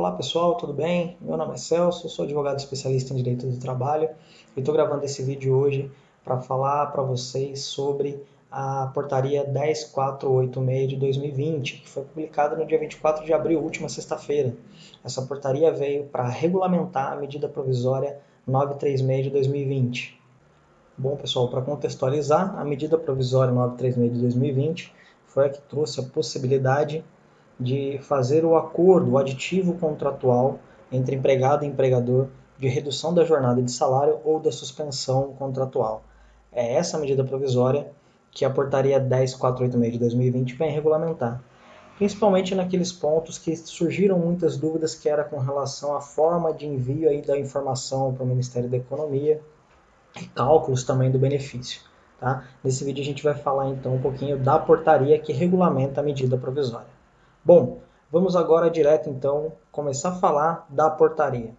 Olá pessoal, tudo bem? Meu nome é Celso, sou advogado especialista em Direito do Trabalho e estou gravando esse vídeo hoje para falar para vocês sobre a Portaria 10486 de 2020, que foi publicada no dia 24 de abril, última sexta-feira. Essa portaria veio para regulamentar a medida provisória 936 de 2020. Bom pessoal, para contextualizar, a medida provisória 936 de 2020 foi a que trouxe a possibilidade de fazer o acordo, o aditivo contratual entre empregado e empregador de redução da jornada de salário ou da suspensão contratual. É essa medida provisória que a Portaria 10486 de 2020 vem regulamentar, principalmente naqueles pontos que surgiram muitas dúvidas, que era com relação à forma de envio aí da informação para o Ministério da Economia e cálculos também do benefício. Tá? Nesse vídeo a gente vai falar então um pouquinho da portaria que regulamenta a medida provisória. Bom, vamos agora direto então começar a falar da portaria.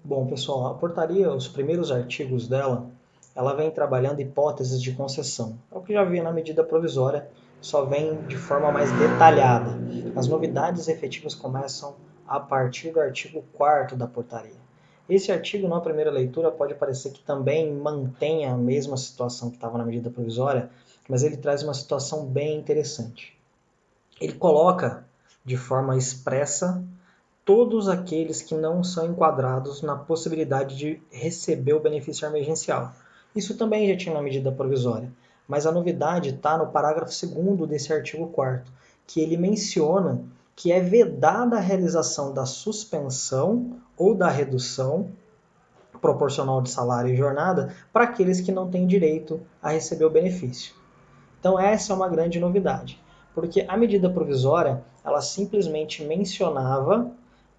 Bom, pessoal, a portaria, os primeiros artigos dela, ela vem trabalhando hipóteses de concessão. É o que já havia na medida provisória, só vem de forma mais detalhada. As novidades efetivas começam a partir do artigo 4º da portaria. Esse artigo, na primeira leitura, pode parecer que também mantém a mesma situação que estava na medida provisória, mas ele traz uma situação bem interessante. Ele coloca de forma expressa todos aqueles que não são enquadrados na possibilidade de receber o benefício emergencial. Isso também já tinha na medida provisória, mas a novidade está no parágrafo 2º desse artigo 4º, que ele menciona que é vedada a realização da suspensão ou da redução proporcional de salário e jornada para aqueles que não têm direito a receber o benefício. Então essa é uma grande novidade, porque a medida provisória, ela simplesmente mencionava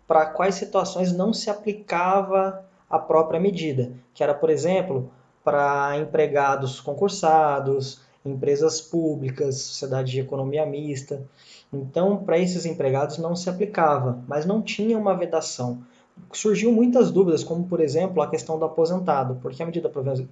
para quais situações não se aplicava a própria medida, que era, por exemplo, para empregados concursados, empresas públicas, sociedade de economia mista. Então, para esses empregados não se aplicava, mas não tinha uma vedação. Surgiu muitas dúvidas, como, por exemplo, a questão do aposentado, porque a medida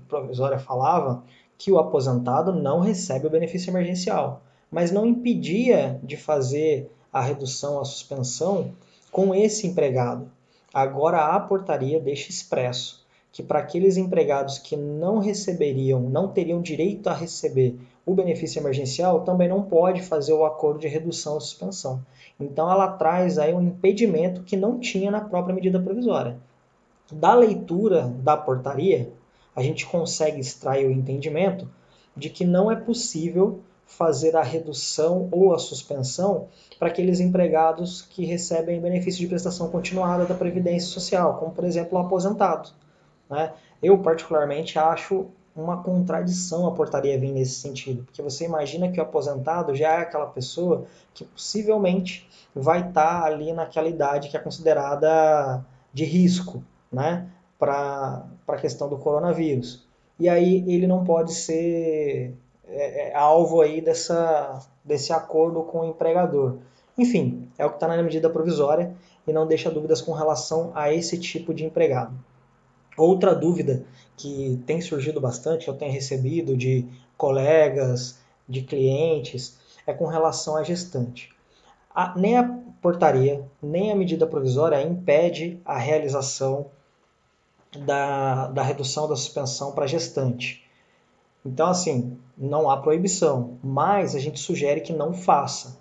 provisória falava que o aposentado não recebe o benefício emergencial, mas não impedia de fazer a redução, a suspensão com esse empregado. Agora a portaria deixa expresso que para aqueles empregados que não receberiam, não teriam direito a receber o benefício emergencial, também não pode fazer o acordo de redução ou suspensão. Então ela traz aí um impedimento que não tinha na própria medida provisória. Da leitura da portaria, a gente consegue extrair o entendimento de que não é possível fazer a redução ou a suspensão para aqueles empregados que recebem benefício de prestação continuada da Previdência Social, como, por exemplo, o aposentado. Né? Eu, particularmente, acho uma contradição a portaria vir nesse sentido, porque você imagina que o aposentado já é aquela pessoa que possivelmente vai estar ali naquela idade que é considerada de risco, né, para a questão do coronavírus. E aí ele não pode ser alvo aí desse acordo com o empregador. Enfim, é o que está na medida provisória e não deixa dúvidas com relação a esse tipo de empregado. Outra dúvida que tem surgido bastante, eu tenho recebido de colegas, de clientes, é com relação à gestante. Nem a portaria, nem a medida provisória impede a realização da redução da suspensão para gestante. Então, assim, não há proibição, mas a gente sugere que não faça,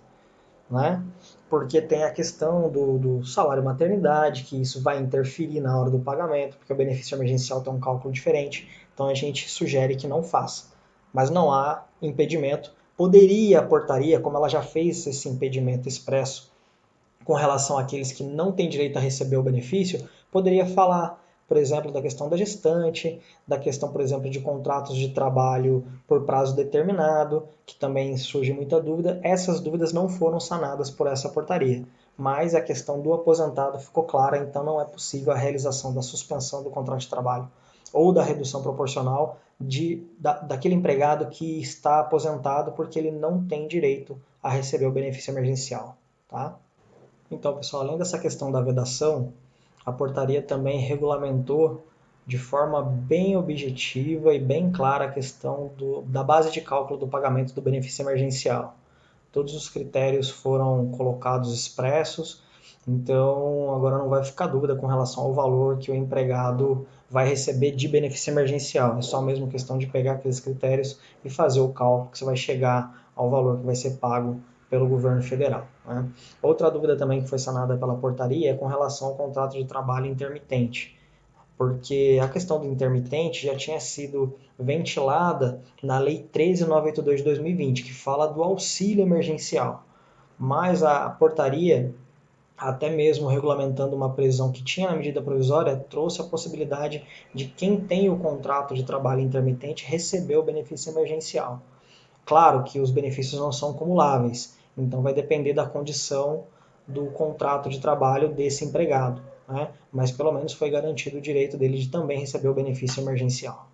né? Porque tem a questão do salário maternidade, que isso vai interferir na hora do pagamento, porque o benefício emergencial tem um cálculo diferente, então a gente sugere que não faça. Mas não há impedimento. Poderia a portaria, como ela já fez esse impedimento expresso com relação àqueles que não têm direito a receber o benefício, poderia falar, por exemplo, da questão da gestante, da questão, por exemplo, de contratos de trabalho por prazo determinado, que também surge muita dúvida. Essas dúvidas não foram sanadas por essa portaria, mas a questão do aposentado ficou clara, então não é possível a realização da suspensão do contrato de trabalho ou da redução proporcional daquele empregado que está aposentado porque ele não tem direito a receber o benefício emergencial. Tá? Então, pessoal, além dessa questão da vedação, a portaria também regulamentou de forma bem objetiva e bem clara a questão da base de cálculo do pagamento do benefício emergencial. Todos os critérios foram colocados expressos Então, agora não vai ficar dúvida com relação ao valor que o empregado vai receber de benefício emergencial. É só mesmo questão de pegar aqueles critérios e fazer o cálculo que você vai chegar ao valor que vai ser pago pelo governo federal. Né? Outra dúvida também que foi sanada pela portaria é com relação ao contrato de trabalho intermitente, porque a questão do intermitente já tinha sido ventilada na Lei 13.982 de 2020, que fala do auxílio emergencial. Mas a portaria, até mesmo regulamentando uma previsão que tinha na medida provisória, trouxe a possibilidade de quem tem o contrato de trabalho intermitente receber o benefício emergencial. Claro que os benefícios não são cumuláveis, então vai depender da condição do contrato de trabalho desse empregado, né? Mas pelo menos foi garantido o direito dele de também receber o benefício emergencial.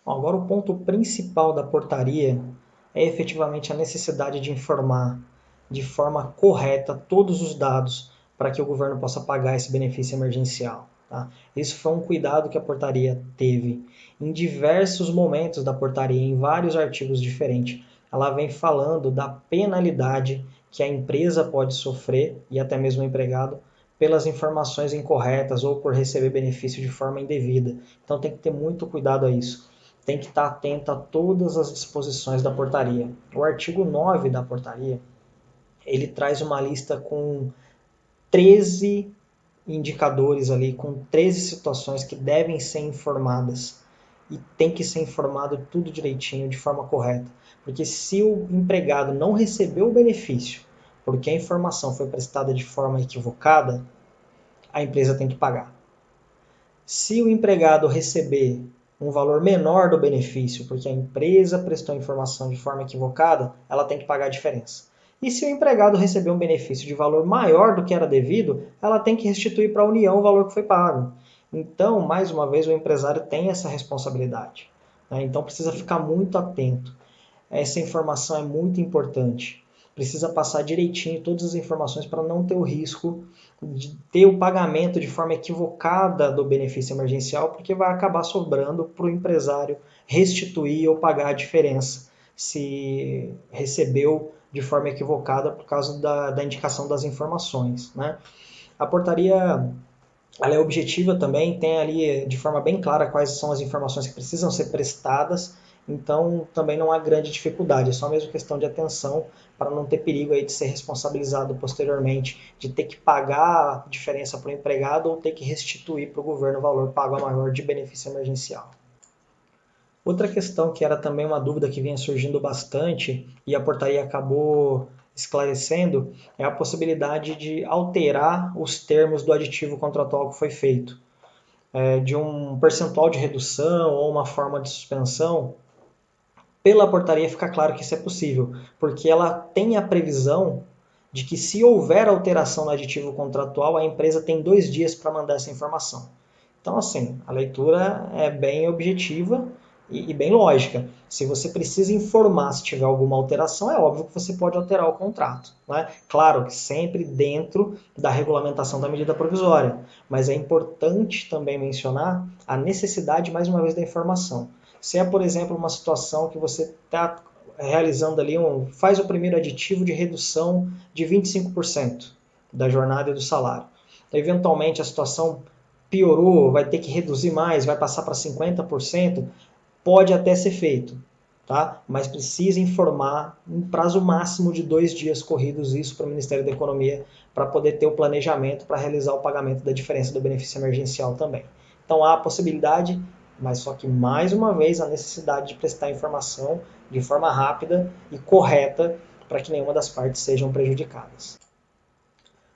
Bom, agora o ponto principal da portaria é efetivamente a necessidade de informar de forma correta todos os dados para que o governo possa pagar esse benefício emergencial. Tá? Isso foi um cuidado que a portaria teve. Em diversos momentos da portaria, em vários artigos diferentes, ela vem falando da penalidade que a empresa pode sofrer, e até mesmo o empregado, pelas informações incorretas ou por receber benefício de forma indevida. Então tem que ter muito cuidado a isso. Tem que estar atento a todas as disposições da portaria. O artigo 9 da portaria, ele traz uma lista com 13 indicadores ali, com 13 situações que devem ser informadas. E tem que ser informado tudo direitinho, de forma correta. Porque se o empregado não recebeu o benefício porque a informação foi prestada de forma equivocada, a empresa tem que pagar. Se o empregado receber um valor menor do benefício porque a empresa prestou informação de forma equivocada, ela tem que pagar a diferença. E se o empregado receber um benefício de valor maior do que era devido, ela tem que restituir para a União o valor que foi pago. Então, mais uma vez, o empresário tem essa responsabilidade. Né? Então, precisa ficar muito atento. Essa informação é muito importante. Precisa passar direitinho todas as informações para não ter o risco de ter o pagamento de forma equivocada do benefício emergencial, porque vai acabar sobrando para o empresário restituir ou pagar a diferença se recebeu de forma equivocada por causa da indicação das informações. Né? A portaria ela é objetiva também, tem ali de forma bem clara quais são as informações que precisam ser prestadas, então também não há grande dificuldade, é só mesmo questão de atenção para não ter perigo aí de ser responsabilizado posteriormente, de ter que pagar a diferença para o empregado ou ter que restituir para o governo o valor pago a maior de benefício emergencial. Outra questão que era também uma dúvida que vinha surgindo bastante e a portaria acabou esclarecendo é a possibilidade de alterar os termos do aditivo contratual que foi feito. De um percentual de redução ou uma forma de suspensão, pela portaria fica claro que isso é possível, porque ela tem a previsão de que se houver alteração no aditivo contratual, a empresa tem 2 dias para mandar essa informação. Então, assim, a leitura é bem objetiva e bem lógica. Se você precisa informar se tiver alguma alteração, é óbvio que você pode alterar o contrato. Né? Claro que sempre dentro da regulamentação da medida provisória, mas é importante também mencionar a necessidade, mais uma vez, da informação. Se é, por exemplo, uma situação que você está realizando ali, faz o primeiro aditivo de redução de 25% da jornada e do salário. Eventualmente a situação piorou, vai ter que reduzir mais, vai passar para 50%, pode até ser feito, tá? Mas precisa informar em prazo máximo de 2 dias corridos isso para o Ministério da Economia para poder ter o planejamento para realizar o pagamento da diferença do benefício emergencial também. Então há a possibilidade, mas só que mais uma vez a necessidade de prestar informação de forma rápida e correta para que nenhuma das partes sejam prejudicadas.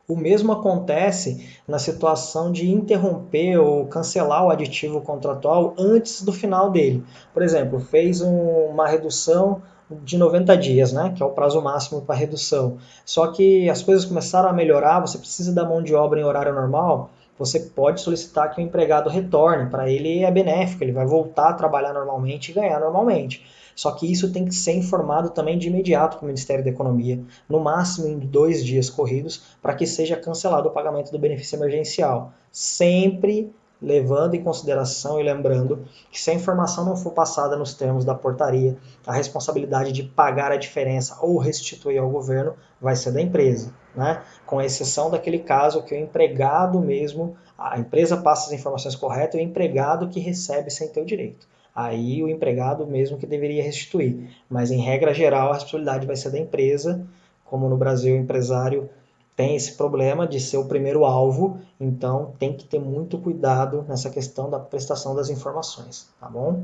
O mesmo acontece na situação de interromper ou cancelar o aditivo contratual antes do final dele. Por exemplo, fez uma redução de 90 dias, né, que é o prazo máximo para redução. Só que as coisas começaram a melhorar, você precisa da mão de obra em horário normal, você pode solicitar que o empregado retorne. Para ele é benéfico, ele vai voltar a trabalhar normalmente e ganhar normalmente. Só que isso tem que ser informado também de imediato para o Ministério da Economia, no máximo em 2 dias corridos, para que seja cancelado o pagamento do benefício emergencial. Sempre levando em consideração e lembrando que se a informação não for passada nos termos da portaria, a responsabilidade de pagar a diferença ou restituir ao governo vai ser da empresa, né? Com exceção daquele caso que o empregado mesmo, a empresa passa as informações corretas e o empregado que recebe sem ter o direito. Aí o empregado mesmo que deveria restituir. Mas em regra geral a responsabilidade vai ser da empresa, como no Brasil o empresário tem esse problema de ser o primeiro alvo, então tem que ter muito cuidado nessa questão da prestação das informações, tá bom?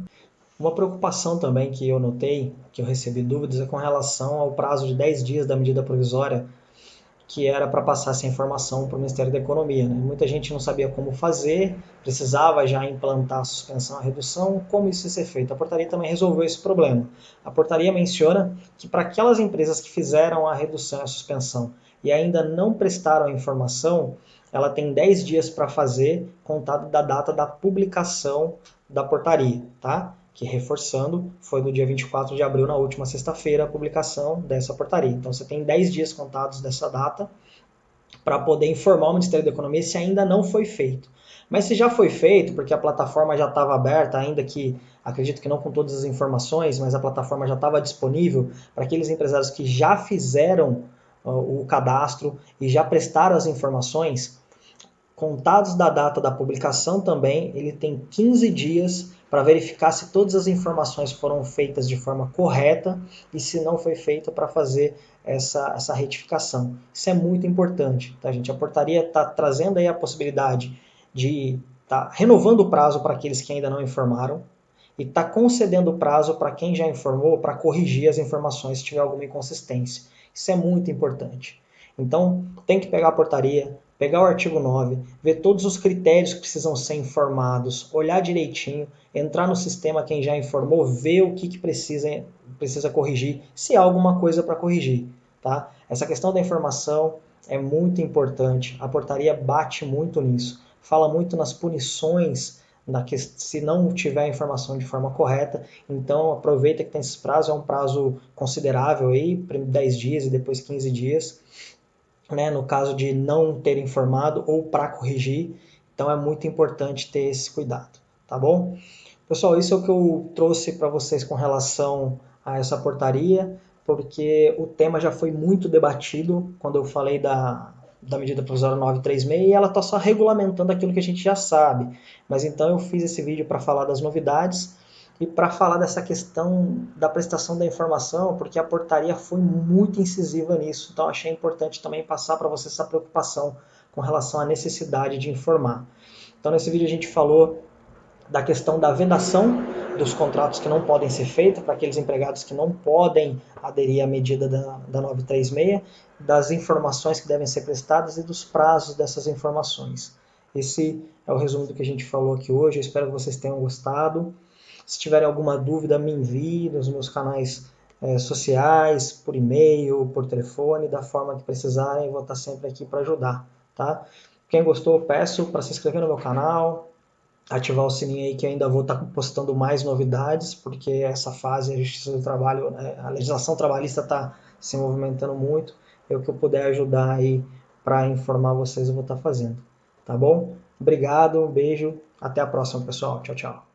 Uma preocupação também que eu notei, que eu recebi dúvidas, é com relação ao prazo de 10 dias da medida provisória, que era para passar essa informação para o Ministério da Economia. Né? Muita gente não sabia como fazer, precisava já implantar a suspensão, a redução, como isso ia ser feito. A portaria também resolveu esse problema. A portaria menciona que para aquelas empresas que fizeram a redução e a suspensão e ainda não prestaram a informação, ela tem 10 dias para fazer, contado da data da publicação da portaria, tá? Que, reforçando, foi no dia 24 de abril, na última sexta-feira, a publicação dessa portaria. Então você tem 10 dias contados dessa data para poder informar o Ministério da Economia se ainda não foi feito. Mas se já foi feito, porque a plataforma já estava aberta, ainda que, acredito que não com todas as informações, mas a plataforma já estava disponível para aqueles empresários que já fizeram o cadastro e já prestaram as informações, contados da data da publicação também, ele tem 15 dias para verificar se todas as informações foram feitas de forma correta e se não foi feita para fazer essa retificação. Isso é muito importante, tá, gente? A portaria está trazendo aí a possibilidade de estar renovando o prazo para aqueles que ainda não informaram e está concedendo o prazo para quem já informou para corrigir as informações se tiver alguma inconsistência. Isso é muito importante. Então, tem que pegar a portaria, pegar o artigo 9, ver todos os critérios que precisam ser informados, olhar direitinho, entrar no sistema quem já informou, ver o que precisa corrigir, se há alguma coisa para corrigir. Tá? Essa questão da informação é muito importante, a portaria bate muito nisso, fala muito nas punições se não tiver a informação de forma correta, então aproveita que tem esse prazo, é um prazo considerável, aí, 10 dias e depois 15 dias, né, no caso de não ter informado ou para corrigir, então é muito importante ter esse cuidado, tá bom? Pessoal, isso é o que eu trouxe para vocês com relação a essa portaria, porque o tema já foi muito debatido quando eu falei da medida provisória 936 e ela está só regulamentando aquilo que a gente já sabe. Mas então eu fiz esse vídeo para falar das novidades e para falar dessa questão da prestação da informação, porque a portaria foi muito incisiva nisso, então achei importante também passar para vocês essa preocupação com relação à necessidade de informar. Então nesse vídeo a gente falou da questão da vedação dos contratos que não podem ser feitos, para aqueles empregados que não podem aderir à medida da 936, das informações que devem ser prestadas e dos prazos dessas informações. Esse é o resumo do que a gente falou aqui hoje, eu espero que vocês tenham gostado. Se tiverem alguma dúvida, me envie nos meus canais sociais, por e-mail, por telefone, da forma que precisarem, eu vou estar sempre aqui para ajudar. Tá? Quem gostou, peço para se inscrever no meu canal, ativar o sininho aí que ainda vou estar postando mais novidades, porque essa fase a Justiça do Trabalho, a legislação trabalhista está se movimentando muito, e o que eu puder ajudar aí para informar vocês eu vou estar fazendo, tá bom? Obrigado, um beijo, até a próxima pessoal, tchau, tchau.